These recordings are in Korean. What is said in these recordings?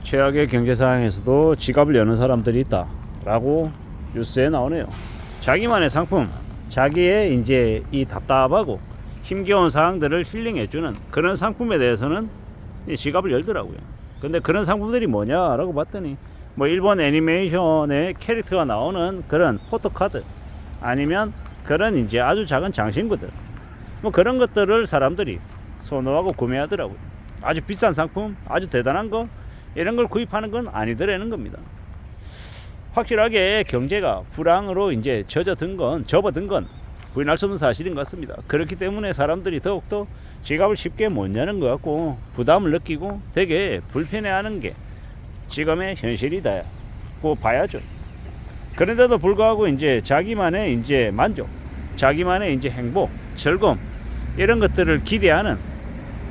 최악의 경제 상황에서도 지갑을 여는 사람들이 있다라고 뉴스에 나오네요. 자기만의 상품, 자기의 이제 이 답답하고 힘겨운 상황들을 힐링해주는 그런 상품에 대해서는 지갑을 열더라고요. 근데 그런 상품들이 뭐냐라고 봤더니 뭐 일본 애니메이션의 캐릭터가 나오는 그런 포토카드, 아니면 그런 이제 아주 작은 장신구들, 뭐 그런 것들을 사람들이 선호하고 구매하더라고요. 아주 비싼 상품, 아주 대단한 거, 이런 걸 구입하는 건 아니더라는 겁니다. 확실하게 경제가 불황으로 이제 접어든 건 부인할 수 없는 사실인 것 같습니다. 그렇기 때문에 사람들이 더욱더 지갑을 쉽게 못 여는 것 같고 부담을 느끼고 되게 불편해하는 게 지금의 현실이다고 봐야죠. 그런데도 불구하고 이제 자기만의 이제 만족, 자기만의 이제 행복, 즐거움, 이런 것들을 기대하는,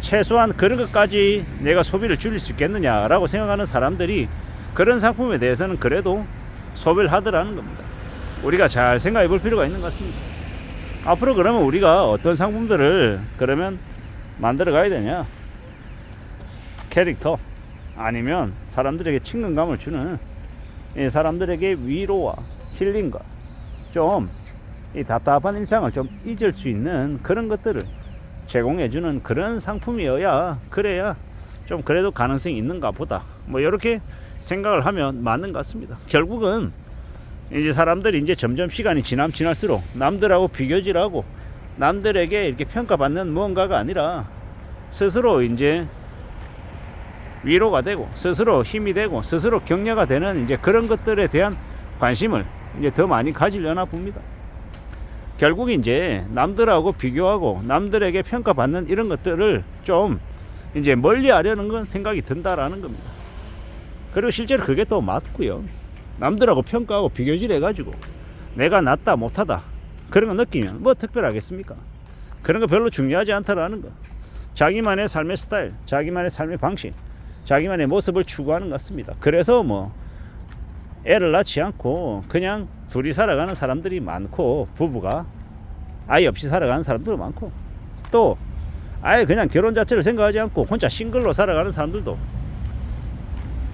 최소한 그런 것까지 내가 소비를 줄일 수 있겠느냐라고 생각하는 사람들이 그런 상품에 대해서는 그래도 소비를 하더라는 겁니다. 우리가 잘 생각해 볼 필요가 있는 것 같습니다. 앞으로 그러면 우리가 어떤 상품들을 그러면 만들어 가야 되냐? 캐릭터, 아니면 사람들에게 친근감을 주는, 사람들에게 위로와 힐링과 좀 이 답답한 일상을 좀 잊을 수 있는 그런 것들을 제공해주는 그런 상품이어야, 그래야 좀 그래도 가능성이 있는가 보다, 뭐 이렇게 생각을 하면 맞는 것 같습니다. 결국은 이제 사람들이 이제 점점 시간이 지날수록 남들하고 비교질하고 남들에게 이렇게 평가받는 무언가가 아니라 스스로 이제 위로가 되고 스스로 힘이 되고 스스로 격려가 되는 이제 그런 것들에 대한 관심을 이제 더 많이 가지려나 봅니다. 결국 이제 남들하고 비교하고 남들에게 평가받는 이런 것들을 좀 이제 멀리 하려는 건 생각이 든다라는 겁니다. 그리고 실제로 그게 또 맞고요. 남들하고 평가하고 비교질 해가지고 내가 낫다 못하다 그런 거 느끼면 뭐 특별하겠습니까? 그런 거 별로 중요하지 않다라는 거. 자기만의 삶의 스타일, 자기만의 삶의 방식, 자기만의 모습을 추구하는 것 같습니다. 그래서 뭐 애를 낳지 않고 그냥 둘이 살아가는 사람들이 많고, 부부가 아이 없이 살아가는 사람들도 많고, 또 아예 그냥 결혼 자체를 생각하지 않고 혼자 싱글로 살아가는 사람들도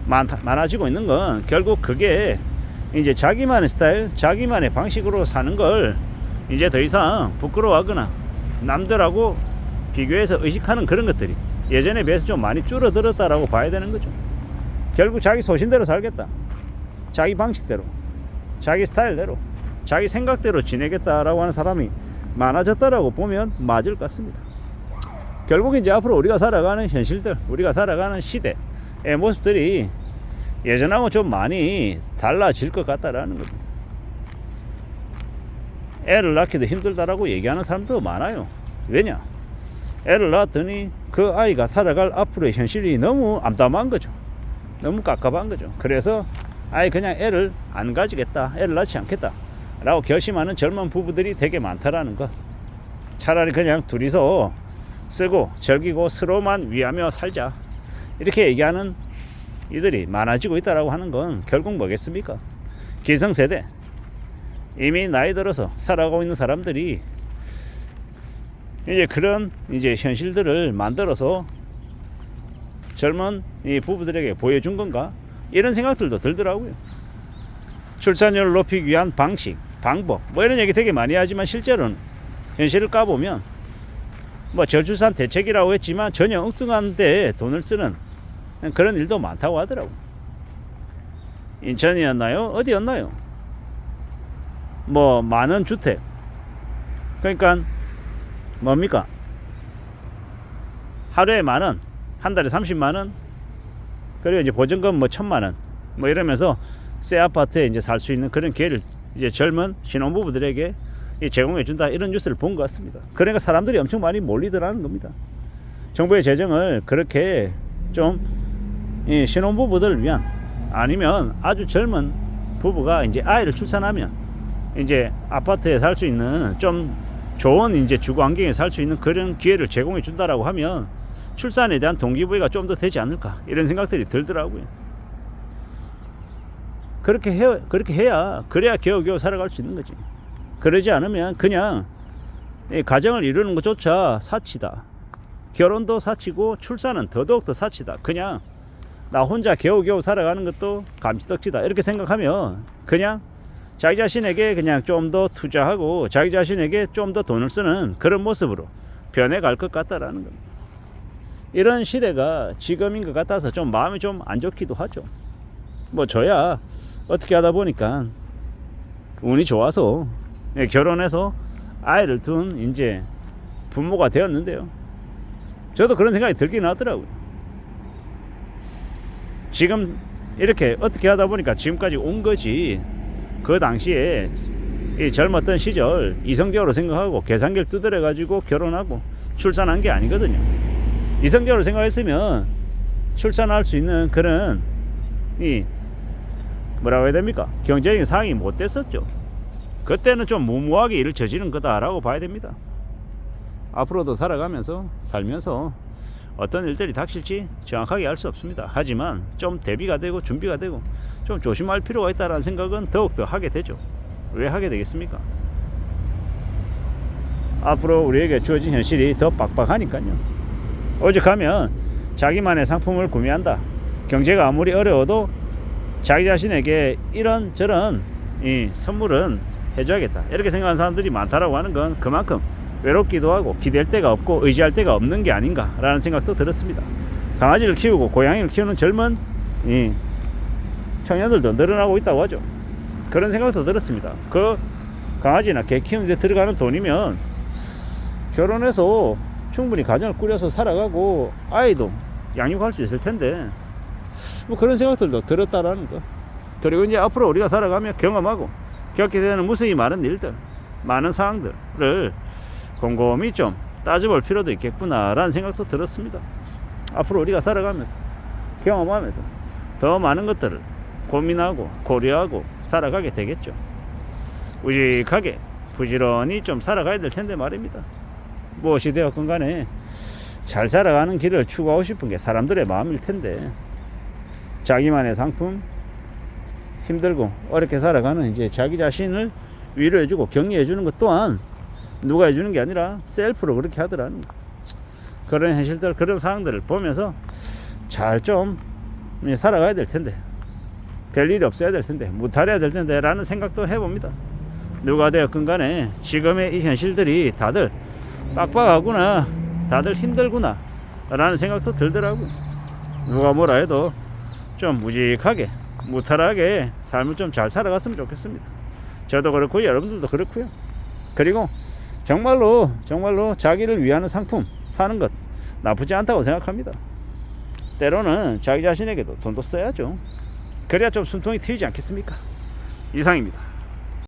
많아지고 있는 건 결국 그게 이제 자기만의 스타일, 자기만의 방식으로 사는 걸 이제 더 이상 부끄러워하거나 남들하고 비교해서 의식하는 그런 것들이 예전에 비해서 좀 많이 줄어들었다라고 봐야 되는 거죠. 결국 자기 소신대로 살겠다, 자기 방식대로, 자기 스타일대로, 자기 생각대로 지내겠다라고 하는 사람이 많아졌다라고 보면 맞을 것 같습니다. 결국 이제 앞으로 우리가 살아가는 현실들, 우리가 살아가는 시대의 모습들이 예전하고 좀 많이 달라질 것 같다라는 겁니다. 애를 낳기도 힘들다라고 얘기하는 사람도 많아요. 왜냐? 애를 낳았더니 그 아이가 살아갈 앞으로의 현실이 너무 암담한 거죠. 너무 깝깝한 거죠. 그래서 아예 그냥 애를 안 가지겠다, 애를 낳지 않겠다 라고 결심하는 젊은 부부들이 되게 많다라는 것. 차라리 그냥 둘이서 쓰고 즐기고 서로만 위하며 살자, 이렇게 얘기하는 이들이 많아지고 있다라고 하는 건 결국 뭐겠습니까? 기성세대, 이미 나이 들어서 살아가고 있는 사람들이 이제 그런 이제 현실들을 만들어서 젊은 이 부부들에게 보여준 건가, 이런 생각들도 들더라고요. 출산율을 높이기 위한 방식, 방법, 뭐 이런 얘기 되게 많이 하지만 실제로는 현실을 까보면 뭐 저출산 대책이라고 했지만 전혀 엉뚱한 데 돈을 쓰는 그런 일도 많다고 하더라고요. 인천이었나요? 어디였나요? 뭐 많은 주택, 그러니까 뭡니까? 하루에 10,000원, 한 달에 30만원, 그리고 이제 보증금 뭐 1,000만원, 뭐 이러면서 새 아파트에 이제 살 수 있는 그런 기회를 이제 젊은 신혼부부들에게 제공해 준다, 이런 뉴스를 본 것 같습니다. 그러니까 사람들이 엄청 많이 몰리더라는 겁니다. 정부의 재정을 그렇게 좀 이 신혼부부들을 위한, 아니면 아주 젊은 부부가 이제 아이를 출산하면 이제 아파트에 살 수 있는 좀 좋은 이제 주거 환경에 살 수 있는 그런 기회를 제공해 준다라고 하면 출산에 대한 동기부여가 좀 더 되지 않을까, 이런 생각들이 들더라고요. 그렇게 해야 그래야 겨우겨우 살아갈 수 있는 거지. 그러지 않으면 그냥 가정을 이루는 것조차 사치다, 결혼도 사치고 출산은 더더욱 더 사치다, 그냥 나 혼자 겨우겨우 살아가는 것도 감지덕지다 이렇게 생각하면 그냥 자기 자신에게 그냥 좀 더 투자하고 자기 자신에게 좀 더 돈을 쓰는 그런 모습으로 변해갈 것 같다라는 겁니다. 이런 시대가 지금인 것 같아서 좀 마음이 좀 안 좋기도 하죠. 뭐 저야 어떻게 하다 보니까 운이 좋아서 결혼해서 아이를 둔 이제 부모가 되었는데요. 저도 그런 생각이 들긴 하더라고요. 지금 이렇게 어떻게 하다 보니까 지금까지 온 거지. 그 당시에 이 젊었던 시절 이성적으로 생각하고 계산기를 두드려 가지고 결혼하고 출산한 게 아니거든요. 이성적으로 생각했으면 출산할 수 있는 그런 이 뭐라고 해야 됩니까? 경제적인 상황이 못 됐었죠. 그때는 좀 무모하게 일을 저지른 거다라고 봐야 됩니다. 앞으로도 살아가면서 살면서 어떤 일들이 닥칠지 정확하게 알 수 없습니다. 하지만 좀 대비가 되고 준비가 되고 좀 조심할 필요가 있다는 생각은 더욱더 하게 되죠. 왜 하게 되겠습니까? 앞으로 우리에게 주어진 현실이 더 빡빡하니까요. 오죽하면 자기만의 상품을 구매한다. 경제가 아무리 어려워도 자기 자신에게 이런 저런 이 선물은 해줘야겠다. 이렇게 생각하는 사람들이 많다라고 하는 건 그만큼 외롭기도 하고 기댈 데가 없고 의지할 데가 없는 게 아닌가라는 생각도 들었습니다. 강아지를 키우고 고양이를 키우는 젊은 이 청년들도 늘어나고 있다고 하죠. 그런 생각도 들었습니다. 그 강아지나 개 키우는 데 들어가는 돈이면 결혼해서 충분히 가정을 꾸려서 살아가고 아이도 양육할 수 있을 텐데 뭐 그런 생각들도 들었다라는 거. 그리고 이제 앞으로 우리가 살아가며 경험하고 겪게 되는 무수히 많은 일들, 많은 상황들을 곰곰이 좀 따져볼 필요도 있겠구나라는 생각도 들었습니다. 앞으로 우리가 살아가면서 경험하면서 더 많은 것들을 고민하고 고려하고 살아가게 되겠죠. 우직하게 부지런히 좀 살아가야 될 텐데 말입니다. 무엇이 되었건 간에 잘 살아가는 길을 추구하고 싶은 게 사람들의 마음일 텐데 자기만의 상품, 힘들고 어렵게 살아가는 이제 자기 자신을 위로해주고 격려해주는 것 또한 누가 해주는 게 아니라 셀프로 그렇게 하더라는 그런 현실들, 그런 상황들을 보면서 잘 좀 살아가야 될 텐데 별일이 없어야 될 텐데 무탈해야 될 텐데 라는 생각도 해봅니다. 누가 되었건 간에 지금의 이 현실들이 다들 빡빡하구나, 다들 힘들구나 라는 생각도 들더라고요. 누가 뭐라 해도 좀 무직하게 무탈하게 삶을 좀 잘 살아갔으면 좋겠습니다. 저도 그렇고 여러분들도 그렇고요. 그리고 정말로 자기를 위하는 상품 사는 것 나쁘지 않다고 생각합니다. 때로는 자기 자신에게도 돈도 써야죠. 그래야 좀 숨통이 트이지 않겠습니까? 이상입니다.